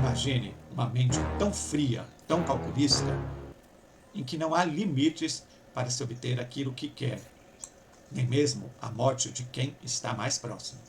Imagine uma mente tão fria, tão calculista, em que não há limites para se obter aquilo que quer, nem mesmo a morte de quem está mais próximo.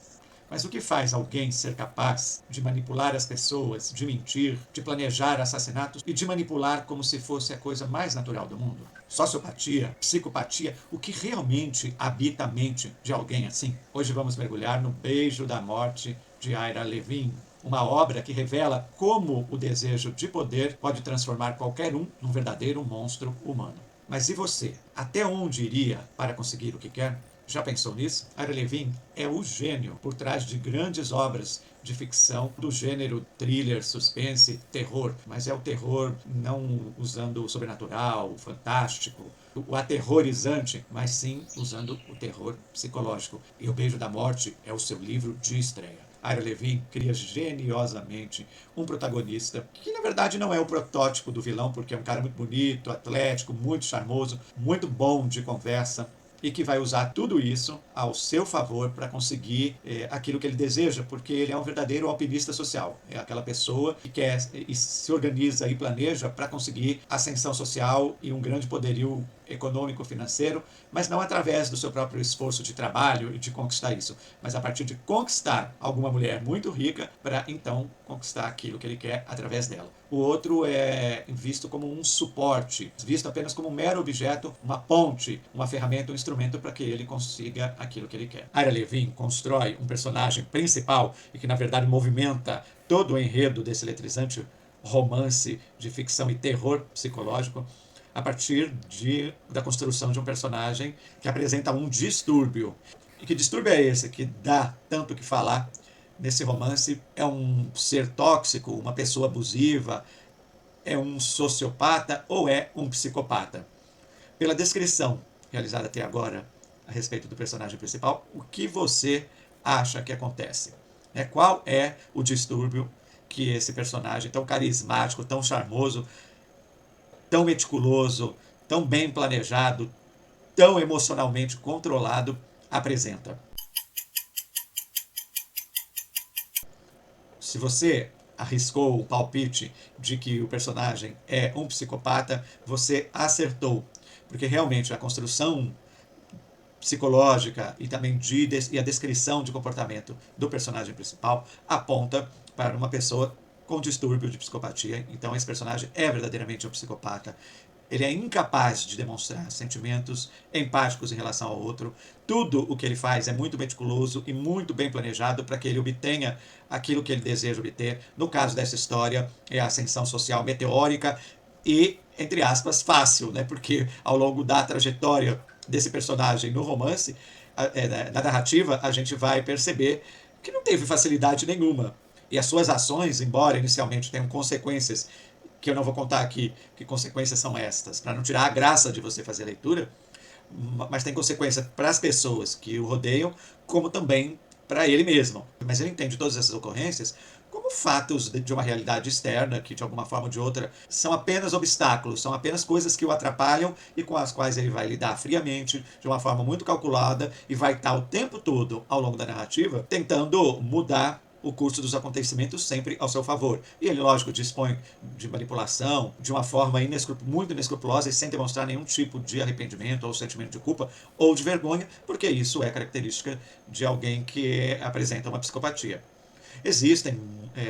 Mas o que faz alguém ser capaz de manipular as pessoas, de mentir, de planejar assassinatos e de manipular como se fosse a coisa mais natural do mundo? Sociopatia, psicopatia, o que realmente habita a mente de alguém assim? Hoje vamos mergulhar no Beijo da Morte de Ira Levin, uma obra que revela como o desejo de poder pode transformar qualquer um num verdadeiro monstro humano. Mas e você? Até onde iria para conseguir o que quer? Já pensou nisso? Ira Levin é o gênio por trás de grandes obras de ficção do gênero thriller, suspense, terror, mas é o terror não usando o sobrenatural, o fantástico, o aterrorizante, mas sim usando o terror psicológico. E O Beijo da Morte é o seu livro de estreia. Ira Levin cria geniosamente um protagonista que na verdade não é o protótipo do vilão, porque é um cara muito bonito, atlético, muito charmoso, muito bom de conversa, e que vai usar tudo isso ao seu favor para conseguir aquilo que ele deseja, porque ele é um verdadeiro alpinista social. É aquela pessoa que quer e se organiza e planeja para conseguir ascensão social e um grande poderio econômico, financeiro, mas não através do seu próprio esforço de trabalho e de conquistar isso, mas a partir de conquistar alguma mulher muito rica para então conquistar aquilo que ele quer através dela. O outro é visto como um suporte, visto apenas como um mero objeto, uma ponte, uma ferramenta, um instrumento para que ele consiga aquilo que ele quer. Ira Levin constrói um personagem principal e que na verdade movimenta todo o enredo desse eletrizante romance de ficção e terror psicológico a partir da construção de um personagem que apresenta um distúrbio. E que distúrbio é esse que dá tanto o que falar nesse romance? É um ser tóxico, uma pessoa abusiva, é um sociopata ou é um psicopata? Pela descrição realizada até agora a respeito do personagem principal, o que você acha que acontece? Qual é o distúrbio que esse personagem tão carismático, tão charmoso, tão meticuloso, tão bem planejado, tão emocionalmente controlado apresenta? Se você arriscou o palpite de que o personagem é um psicopata, você acertou. Porque realmente a construção psicológica e também e a descrição de comportamento do personagem principal aponta para uma pessoa com distúrbio de psicopatia. Então esse personagem é verdadeiramente um psicopata. Ele é incapaz de demonstrar sentimentos empáticos em relação ao outro. Tudo o que ele faz é muito meticuloso e muito bem planejado para que ele obtenha aquilo que ele deseja obter. No caso dessa história, é a ascensão social meteórica e, entre aspas, fácil, né? Porque ao longo da trajetória desse personagem no romance, na narrativa, a gente vai perceber que não teve facilidade nenhuma. E as suas ações, embora inicialmente tenham consequências que eu não vou contar aqui que consequências são estas, para não tirar a graça de você fazer a leitura, mas tem consequência para as pessoas que o rodeiam, como também para ele mesmo. Mas ele entende todas essas ocorrências como fatos de uma realidade externa, que de alguma forma ou de outra são apenas obstáculos, são apenas coisas que o atrapalham e com as quais ele vai lidar friamente, de uma forma muito calculada, e vai estar o tempo todo, ao longo da narrativa, tentando mudar o curso dos acontecimentos sempre ao seu favor. E ele, lógico, dispõe de manipulação de uma forma muito inescrupulosa e sem demonstrar nenhum tipo de arrependimento ou sentimento de culpa ou de vergonha, porque isso é característica de alguém que apresenta uma psicopatia. Existem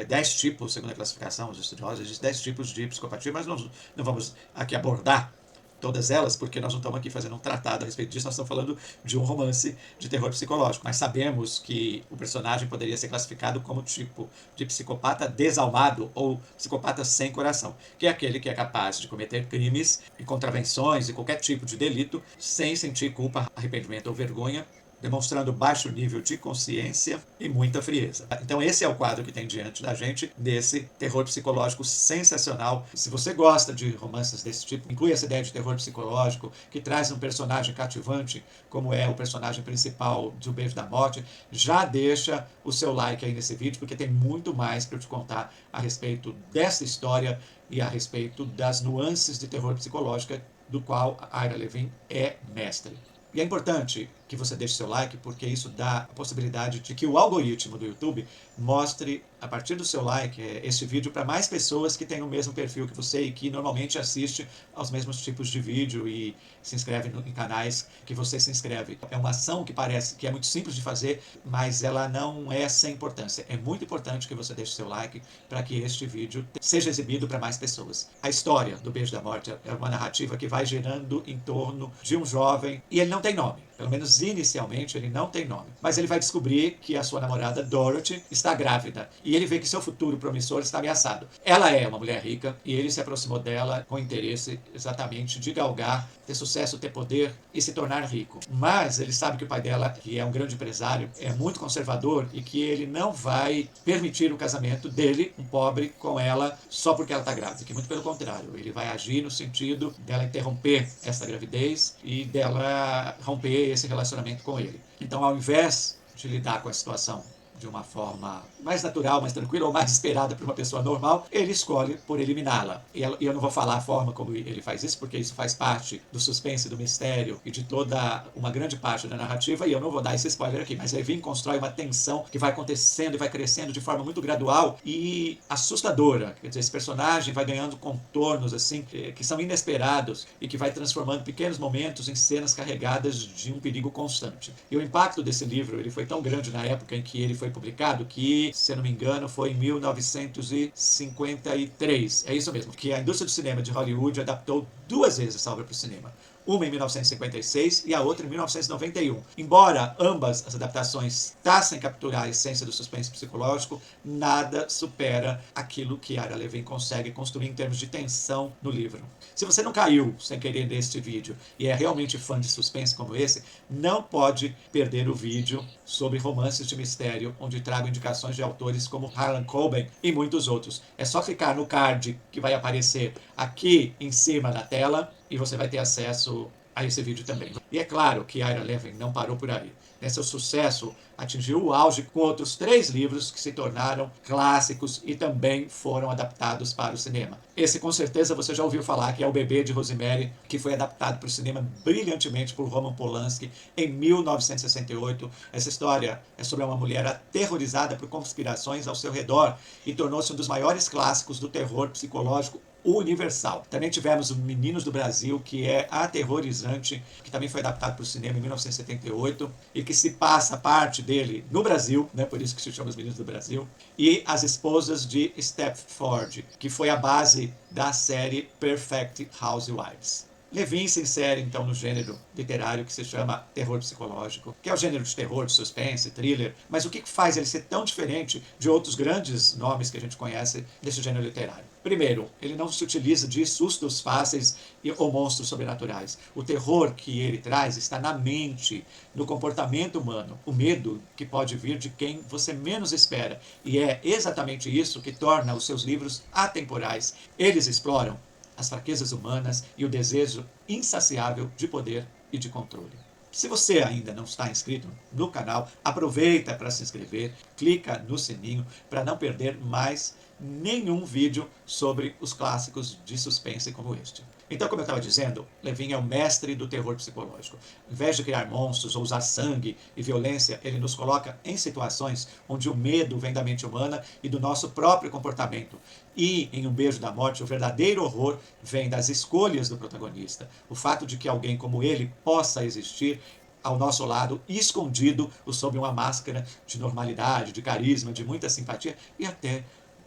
10 tipos, segundo a classificação dos estudiosos, existem 10 tipos de psicopatia, mas nós não vamos aqui abordar todas elas, porque nós não estamos aqui fazendo um tratado a respeito disso, nós estamos falando de um romance de terror psicológico. Mas sabemos que o personagem poderia ser classificado como tipo de psicopata desalmado ou psicopata sem coração, que é aquele que é capaz de cometer crimes e contravenções e qualquer tipo de delito sem sentir culpa, arrependimento ou vergonha, demonstrando baixo nível de consciência e muita frieza. Então esse é o quadro que tem diante da gente desse terror psicológico sensacional. Se você gosta de romances desse tipo, inclui essa ideia de terror psicológico, que traz um personagem cativante, como é o personagem principal de O Beijo da Morte, já deixa o seu like aí nesse vídeo, porque tem muito mais para eu te contar a respeito dessa história e a respeito das nuances de terror psicológico do qual a Ira Levin é mestre. E é importante que você deixe seu like, porque isso dá a possibilidade de que o algoritmo do YouTube mostre, a partir do seu like, esse vídeo para mais pessoas que têm o mesmo perfil que você e que normalmente assiste aos mesmos tipos de vídeo e se inscreve em canais que você se inscreve. É uma ação que parece que é muito simples de fazer, mas ela não é sem importância. É muito importante que você deixe seu like para que este vídeo seja exibido para mais pessoas. A história do Beijo da Morte é uma narrativa que vai girando em torno de um jovem, e ele não tem nome. Pelo menos inicialmente ele não tem nome. Mas ele vai descobrir que a sua namorada Dorothy está grávida. E ele vê que seu futuro promissor está ameaçado. Ela é uma mulher rica e ele se aproximou dela com interesse exatamente de galgar, ter sucesso, ter poder e se tornar rico. Mas ele sabe que o pai dela, que é um grande empresário, é muito conservador e que ele não vai permitir o casamento dele, um pobre, com ela só porque ela está grávida. Que muito pelo contrário, ele vai agir no sentido dela interromper essa gravidez e dela romper esse relacionamento com ele. Então, ao invés de lidar com a situação de uma forma mais natural, mais tranquila ou mais esperada por uma pessoa normal, ele escolhe por eliminá-la. E eu não vou falar a forma como ele faz isso, porque isso faz parte do suspense, do mistério e de toda uma grande parte da narrativa, e eu não vou dar esse spoiler aqui, mas Levin constrói uma tensão que vai acontecendo e vai crescendo de forma muito gradual e assustadora. Quer dizer, esse personagem vai ganhando contornos assim que são inesperados e que vai transformando pequenos momentos em cenas carregadas de um perigo constante. E o impacto desse livro ele foi tão grande na época em que ele foi publicado que, se eu não me engano, foi em 1953. É isso mesmo, que a indústria do cinema de Hollywood adaptou 2 vezes essa obra para o cinema. Uma em 1956 e a outra em 1991. Embora ambas as adaptações tentassem capturar a essência do suspense psicológico, nada supera aquilo que Ira Levin consegue construir em termos de tensão no livro. Se você não caiu sem querer neste vídeo e é realmente fã de suspense como esse, não pode perder o vídeo sobre romances de mistério, onde trago indicações de autores como Harlan Coben e muitos outros. É só clicar no card que vai aparecer aqui em cima da tela e você vai ter acesso a esse vídeo também. E é claro que Ira Levin não parou por aí. Seu sucesso atingiu o auge com outros 3 livros que se tornaram clássicos e também foram adaptados para o cinema. Esse, com certeza, você já ouviu falar, que é O Bebê de Rosemary, que foi adaptado para o cinema brilhantemente por Roman Polanski em 1968. Essa história é sobre uma mulher aterrorizada por conspirações ao seu redor e tornou-se um dos maiores clássicos do terror psicológico universal. Também tivemos Meninos do Brasil, que é aterrorizante, que também foi adaptado para o cinema em 1978 e que se passa parte dele no Brasil, né, por isso que se chama Os Meninos do Brasil, e As Esposas de Stepford, que foi a base da série Perfect Housewives. Levin se insere, então, no gênero literário que se chama terror psicológico, que é o gênero de terror, de suspense, thriller, mas o que faz ele ser tão diferente de outros grandes nomes que a gente conhece desse gênero literário? Primeiro, ele não se utiliza de sustos fáceis ou monstros sobrenaturais. O terror que ele traz está na mente, no comportamento humano, o medo que pode vir de quem você menos espera. E é exatamente isso que torna os seus livros atemporais. Eles exploram as fraquezas humanas e o desejo insaciável de poder e de controle. Se você ainda não está inscrito no canal, aproveita para se inscrever, clica no sininho para não perder mais nenhum vídeo sobre os clássicos de suspense como este. Então, como eu estava dizendo, Levin é o mestre do terror psicológico. Ao invés de criar monstros ou usar sangue e violência, ele nos coloca em situações onde o medo vem da mente humana e do nosso próprio comportamento. E, em Um Beijo da Morte, o verdadeiro horror vem das escolhas do protagonista. O fato de que alguém como ele possa existir ao nosso lado, escondido sob uma máscara de normalidade, de carisma, de muita simpatia e até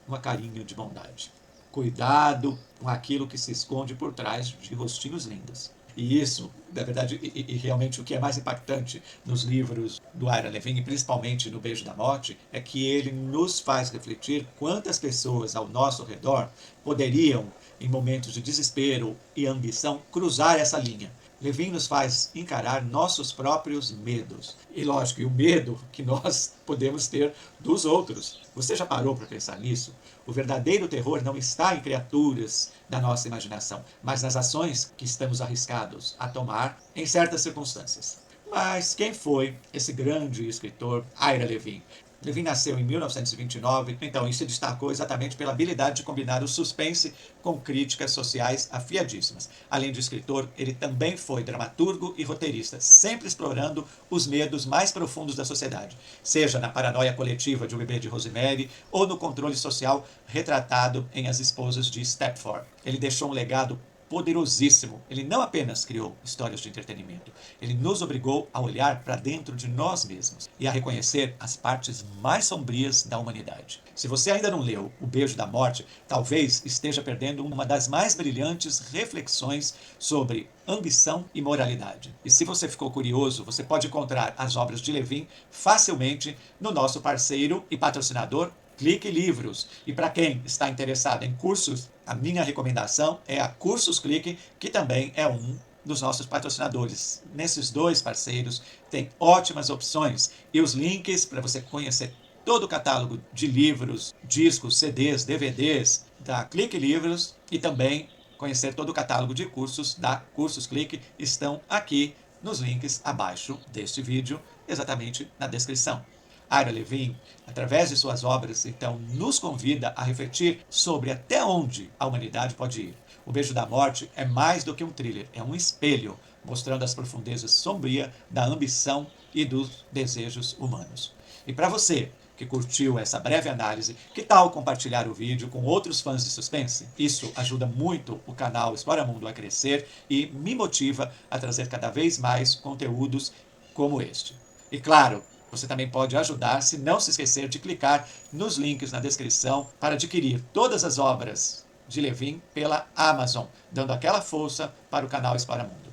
uma carinha de bondade. Cuidado com aquilo que se esconde por trás de rostinhos lindos. E isso, na verdade, e realmente o que é mais impactante nos livros do Ira Levin, e principalmente no Beijo da Morte, é que ele nos faz refletir quantas pessoas ao nosso redor poderiam, em momentos de desespero e ambição, cruzar essa linha. Levin nos faz encarar nossos próprios medos. E lógico, e o medo que nós podemos ter dos outros. Você já parou para pensar nisso? O verdadeiro terror não está em criaturas da nossa imaginação, mas nas ações que estamos arriscados a tomar em certas circunstâncias. Mas quem foi esse grande escritor Ira Levin? Levin nasceu em 1929, então isso se destacou exatamente pela habilidade de combinar o suspense com críticas sociais afiadíssimas. Além de escritor, ele também foi dramaturgo e roteirista, sempre explorando os medos mais profundos da sociedade, seja na paranoia coletiva de O Bebê de Rosemary ou no controle social retratado em As Esposas de Stepford. Ele deixou um legado poderosíssimo. Ele não apenas criou histórias de entretenimento, ele nos obrigou a olhar para dentro de nós mesmos e a reconhecer as partes mais sombrias da humanidade. Se você ainda não leu O Beijo da Morte, talvez esteja perdendo uma das mais brilhantes reflexões sobre ambição e moralidade. E se você ficou curioso, você pode encontrar as obras de Levin facilmente no nosso parceiro e patrocinador Clique Livros. E para quem está interessado em cursos, a minha recomendação é a Cursos Clique, que também é um dos nossos patrocinadores. Nesses dois parceiros tem ótimas opções e os links para você conhecer todo o catálogo de livros, discos, CDs, DVDs da Clique Livros e também conhecer todo o catálogo de cursos da Cursos Clique estão aqui nos links abaixo deste vídeo, exatamente na descrição. Ira Levin, através de suas obras, então, nos convida a refletir sobre até onde a humanidade pode ir. O Beijo da Morte é mais do que um thriller, é um espelho, mostrando as profundezas sombrias da ambição e dos desejos humanos. E para você que curtiu essa breve análise, que tal compartilhar o vídeo com outros fãs de suspense? Isso ajuda muito o canal Explora Mundo a crescer e me motiva a trazer cada vez mais conteúdos como este. E claro, você também pode ajudar se não se esquecer de clicar nos links na descrição para adquirir todas as obras de Levin pela Amazon, dando aquela força para o canal Explora Mundo.